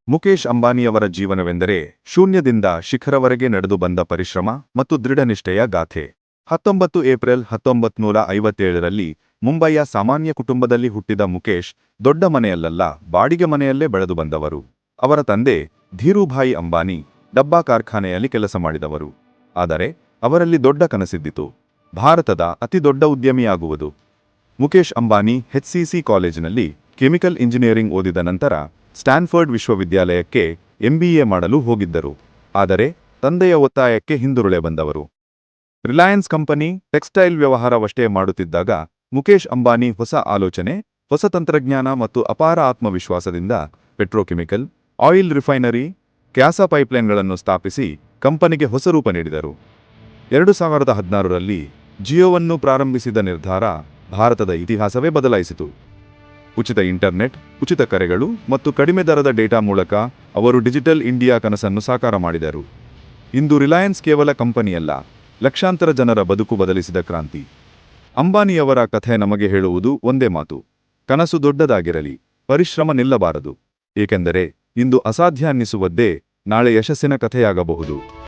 ಮುಕೇಶ್ ಅಂಬಾನಿಯವರ ಜೀವನವೆಂದರೆ ಶೂನ್ಯದಿಂದ ಶಿಖರವರೆಗೆ ನಡೆದು ಬಂದ ಪರಿಶ್ರಮ ಮತ್ತು ದೃಢನಿಷ್ಠೆಯ ಗಾಥೆ. 19 ಏಪ್ರಿಲ್ 1957ರಲ್ಲಿ ಮುಂಬಯಿಯ ಸಾಮಾನ್ಯ ಕುಟುಂಬದಲ್ಲಿ ಹುಟ್ಟಿದ ಮುಕೇಶ್ ದೊಡ್ಡ ಮನೆಯಲ್ಲ, ಬಾಡಿಗೆ ಮನೆಯಲ್ಲೇ ಬೆಳೆದು ಬಂದವರು. ಅವರ ತಂದೆ ಧೀರೂಭಾಯಿ ಅಂಬಾನಿ ಡಬ್ಬಾ ಕಾರ್ಖಾನೆಯಲ್ಲಿ ಕೆಲಸ ಮಾಡಿದವರು. ಆದರೆ ಅವರಲ್ಲಿ ದೊಡ್ಡ ಕನಸಿದ್ದಿತು, ಭಾರತದ ಅತಿದೊಡ್ಡ ಉದ್ಯಮಿಯಾಗುವುದು. ಮುಕೇಶ್ ಅಂಬಾನಿ HCC ಕಾಲೇಜಿನಲ್ಲಿ ಕೆಮಿಕಲ್ ಇಂಜಿನಿಯರಿಂಗ್ ಓದಿದ ನಂತರ ಸ್ಟ್ಯಾನ್ಫರ್ಡ್ ವಿಶ್ವವಿದ್ಯಾಲಯಕ್ಕೆ MBA ಮಾಡಲು ಹೋಗಿದ್ದರು. ಆದರೆ ತಂದೆಯ ಒತ್ತಾಯಕ್ಕೆ ಹಿಂದುರುಳೆ ಬಂದವರು. ರಿಲಯನ್ಸ್ ಕಂಪನಿ ಟೆಕ್ಸ್ಟೈಲ್ ವ್ಯವಹಾರವಷ್ಟೇ ಮಾಡುತ್ತಿದ್ದಾಗ ಮುಕೇಶ್ ಅಂಬಾನಿ ಹೊಸ ಆಲೋಚನೆ, ಹೊಸ ತಂತ್ರಜ್ಞಾನ ಮತ್ತು ಅಪಾರ ಆತ್ಮವಿಶ್ವಾಸದಿಂದ ಪೆಟ್ರೋಕೆಮಿಕಲ್, ಆಯಿಲ್ ರಿಫೈನರಿ, ಗ್ಯಾಸ್ ಪೈಪ್ಲೈನ್ಗಳನ್ನು ಸ್ಥಾಪಿಸಿ ಕಂಪನಿಗೆ ಹೊಸ ರೂಪ ನೀಡಿದರು. 2016ರಲ್ಲಿ ಜಿಯೋವನ್ನು ಪ್ರಾರಂಭಿಸಿದ ನಿರ್ಧಾರ ಭಾರತದ ಇತಿಹಾಸವೇ ಬದಲಾಯಿಸಿತು. ಉಚಿತ ಇಂಟರ್ನೆಟ್, ಉಚಿತ ಕರೆಗಳು ಮತ್ತು ಕಡಿಮೆ ದರದ ಡೇಟಾ ಮೂಲಕ ಅವರು ಡಿಜಿಟಲ್ ಇಂಡಿಯಾ ಕನಸನ್ನು ಸಾಕಾರ ಮಾಡಿದರು. ಇಂದು ರಿಲಯನ್ಸ್ ಕೇವಲ ಕಂಪನಿಯಲ್ಲ, ಲಕ್ಷಾಂತರ ಜನರ ಬದುಕು ಬದಲಿಸಿದ ಕ್ರಾಂತಿ. ಅಂಬಾನಿಯವರ ಕಥೆ ನಮಗೆ ಹೇಳುವುದು ಒಂದೇ ಮಾತು: ಕನಸು ದೊಡ್ಡದಾಗಿರಲಿ, ಪರಿಶ್ರಮ ನಿಲ್ಲಬಾರದು. ಏಕೆಂದರೆ ಇಂದು ಅಸಾಧ್ಯ ಅನ್ನಿಸುವುದೇ ನಾಳೆ ಯಶಸ್ಸಿನ ಕಥೆಯಾಗಬಹುದು.